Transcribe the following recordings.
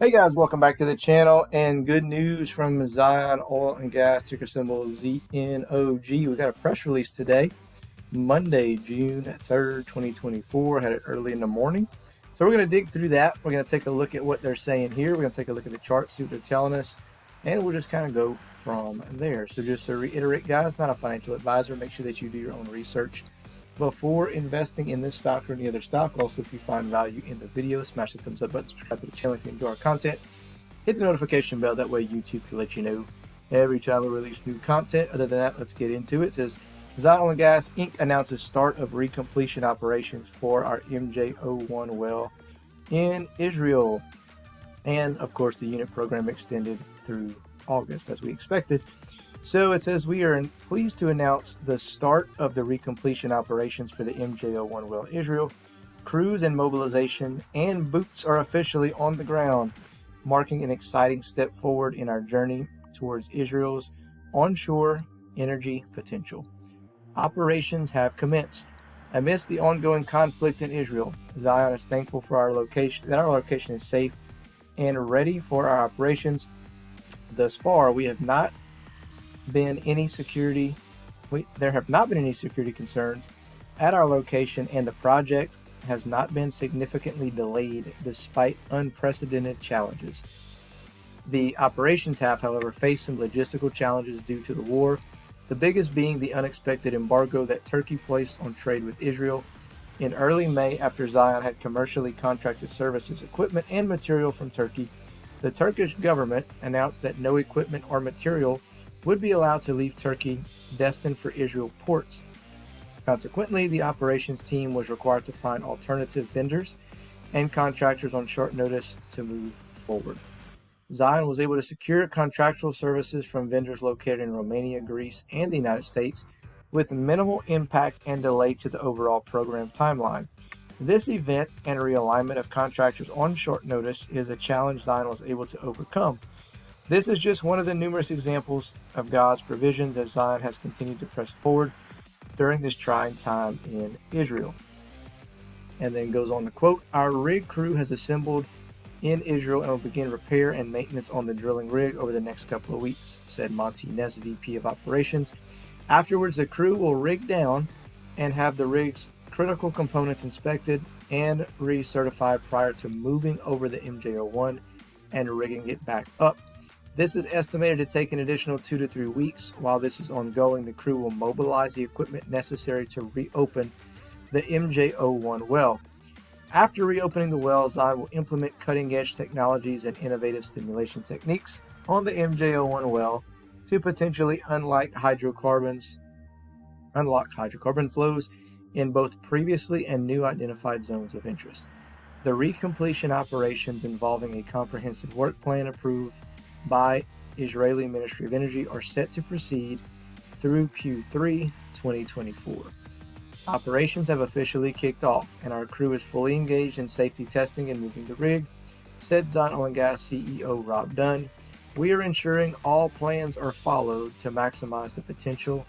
Hey guys, welcome back to the channel, and good news from Zion Oil and Gas, ticker symbol ZNOG. We got a press release today, Monday, June 3rd, 2024. Had it early in the morning. So we're going to dig through that. We're going to take a look at what they're saying here. We're going to take a look at the chart, see what they're telling us, and we'll just kind of go from there. So just to reiterate, guys, not a financial advisor. Make sure that you do your own research before investing in this stock or any other stock. Also, if you find value in the video, smash the thumbs up button, subscribe to the channel if you enjoy our content, hit the notification bell. That way YouTube can let you know every time we release new content. Other than that, let's get into it. It says Zion Oil and Gas Inc. announces start of recompletion operations for our MJ-01 well in Israel, and of course the unit program extended through August as we expected. So it says we are pleased to announce the start of the recompletion operations for the MJ-01 well Israel. Crews and mobilization and boots are officially on the ground, marking an exciting step forward in our journey towards Israel's onshore energy potential. Operations have commenced. Amidst the ongoing conflict in Israel, Zion is thankful for our location is safe and ready for our operations. Thus far, there have not been any security concerns at our location, and the project has not been significantly delayed despite unprecedented challenges. The operations have, however, faced some logistical challenges due to the war, the biggest being the unexpected embargo that Turkey placed on trade with Israel in early May after Zion had commercially contracted services, equipment, and material from Turkey. The Turkish government announced that no equipment or material would be allowed to leave Turkey destined for Israel ports. Consequently, the operations team was required to find alternative vendors and contractors on short notice to move forward. Zion was able to secure contractual services from vendors located in Romania, Greece, and the United States with minimal impact and delay to the overall program timeline. This event and realignment of contractors on short notice is a challenge Zion was able to overcome. This is just one of the numerous examples of God's provisions as Zion has continued to press forward during this trying time in Israel. And then goes on to quote, our rig crew has assembled in Israel and will begin repair and maintenance on the drilling rig over the next couple of weeks, said Monty Ness, VP of Operations. Afterwards, the crew will rig down and have the rig's critical components inspected and recertified prior to moving over the MJ-01 and rigging it back up. This is estimated to take an additional 2 to 3 weeks. While this is ongoing, the crew will mobilize the equipment necessary to reopen the MJ-01 well. After reopening the well, Zion will implement cutting-edge technologies and innovative stimulation techniques on the MJ-01 well to potentially unlock hydrocarbon flows in both previously and new identified zones of interest. The recompletion operations, involving a comprehensive work plan approved by Israeli Ministry of Energy, are set to proceed through Q3 2024. Operations have officially kicked off, and our crew is fully engaged in safety testing and moving the rig, said Zion Oil and Gas CEO Rob Dunn. We are ensuring all plans are followed to maximize the potential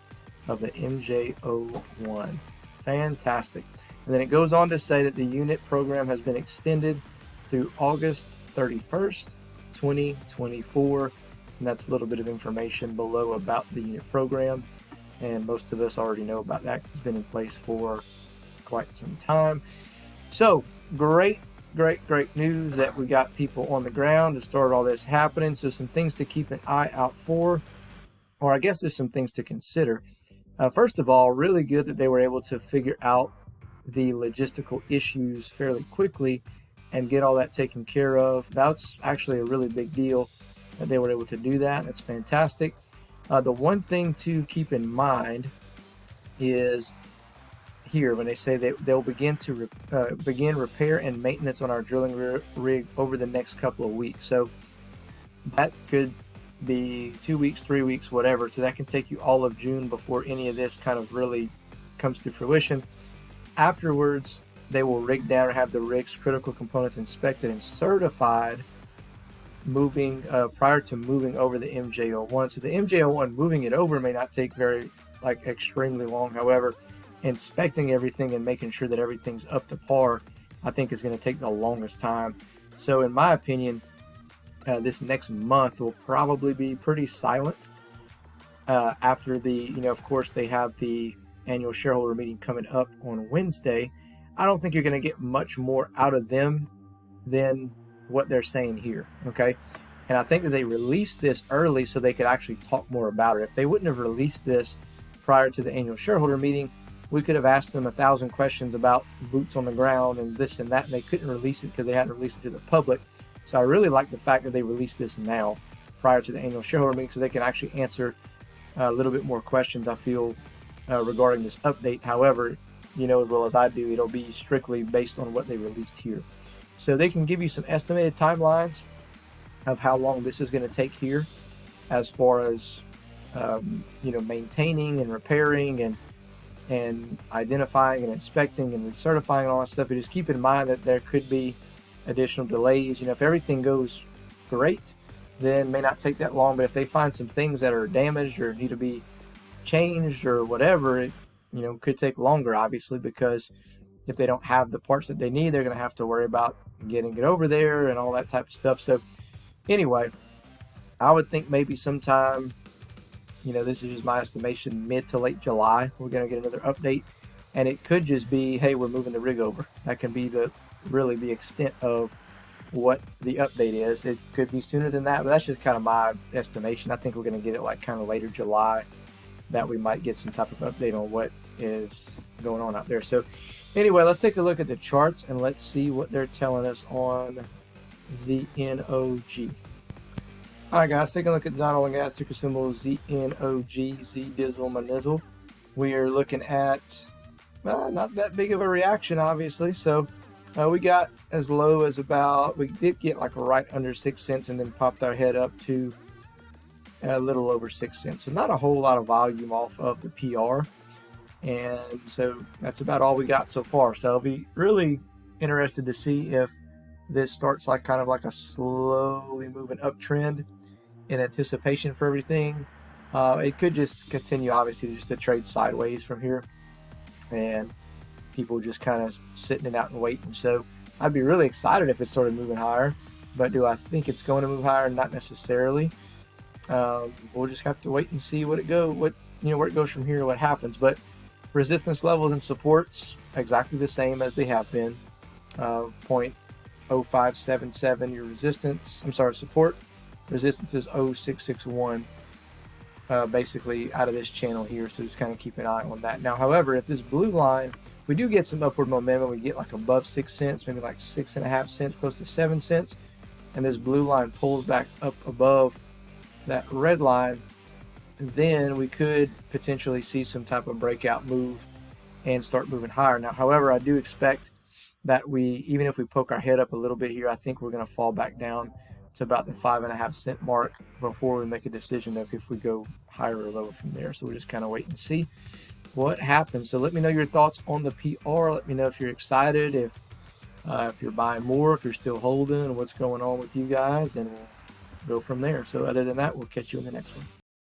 of the MJ-01. Fantastic. And then it goes on to say that the unit program has been extended through August 31st, 2024, and that's a little bit of information below about the unit program, and most of us already know about that because it's been in place for quite some time. So great news that we got people on the ground to start all this happening. So some things to keep an eye out for, or I guess there's some things to consider. First of all, really good that they were able to figure out the logistical issues fairly quickly and get all that taken care of. That's actually a really big deal that they were able to do that. That's fantastic. The one thing to keep in mind is here when they say they'll begin repair and maintenance on our drilling rig over the next couple of weeks. So that could be 2 weeks, 3 weeks, whatever. So that can take you all of June before any of this kind of really comes to fruition. Afterwards, they will rig down or have the rig's critical components inspected and certified prior to moving over the MJ-01. So the MJ-01, moving it over may not take extremely long. However, inspecting everything and making sure that everything's up to par, I think is going to take the longest time. So in my opinion, this next month will probably be pretty silent. After the, of course, they have the annual shareholder meeting coming up on Wednesday. I don't think you're going to get much more out of them than what they're saying here, okay? And I think that they released this early so they could actually talk more about it. If they wouldn't have released this prior to the annual shareholder meeting, we could have asked them 1,000 questions about boots on the ground and this and that, and they couldn't release it because they hadn't released it to the public. So I really like the fact that they released this now prior to the annual shareholder meeting so they can actually answer a little bit more questions, I feel, regarding this update. However, as well as I do, it'll be strictly based on what they released here. So they can give you some estimated timelines of how long this is going to take here as far as, maintaining and repairing and identifying and inspecting and recertifying and all that stuff. But just keep in mind that there could be additional delays. If everything goes great, then it may not take that long. But if they find some things that are damaged or need to be changed or whatever, it could take longer, obviously, because if they don't have the parts that they need, they're going to have to worry about getting it over there and all that type of stuff. So anyway, I would think maybe sometime, this is just my estimation, mid to late July, we're going to get another update. And it could just be, hey, we're moving the rig over. That can be really the extent of what the update is. It could be sooner than that, but that's just kind of my estimation. I think we're going to get it like kind of later July, that we might get some type of update on what is going on out there. So anyway, let's take a look at the charts and let's see what they're telling us on ZNOG. All right, guys, take a look at Zion Oil and Gas, ticker symbol ZNOG, Z Dizzle Manizzle. We are looking at not that big of a reaction, obviously. So we got as low as we did get like right under 6 cents and then popped our head up to a little over 6 cents. So not a whole lot of volume off of the PR. And so that's about all we got so far. So I'll be really interested to see if this starts like kind of like a slowly moving uptrend in anticipation for everything. It could just continue, obviously, just to trade sideways from here, and people just kind of sitting it out and waiting. So I'd be really excited if it started moving higher, but do I think it's going to move higher? Not necessarily. We'll just have to wait and see where it goes from here, what happens. But resistance levels and supports exactly the same as they have been. 0.0577 your resistance. Support. Resistance is 0.661. Basically out of this channel here, so just kind of keep an eye on that. Now, however, if this blue line, we do get some upward momentum, we get like above 6 cents, maybe like 6.5 cents, close to 7 cents, and this blue line pulls back up above that red line, then we could potentially see some type of breakout move and start moving higher. Now, however, I do expect that even if we poke our head up a little bit here, I think we're going to fall back down to about the 5.5 cent mark before we make a decision of if we go higher or lower from there. So we're just kind of waiting to see what happens. So let me know your thoughts on the PR. Let me know if you're excited, if you're buying more, if you're still holding, what's going on with you guys, and we'll go from there. So other than that, we'll catch you in the next one.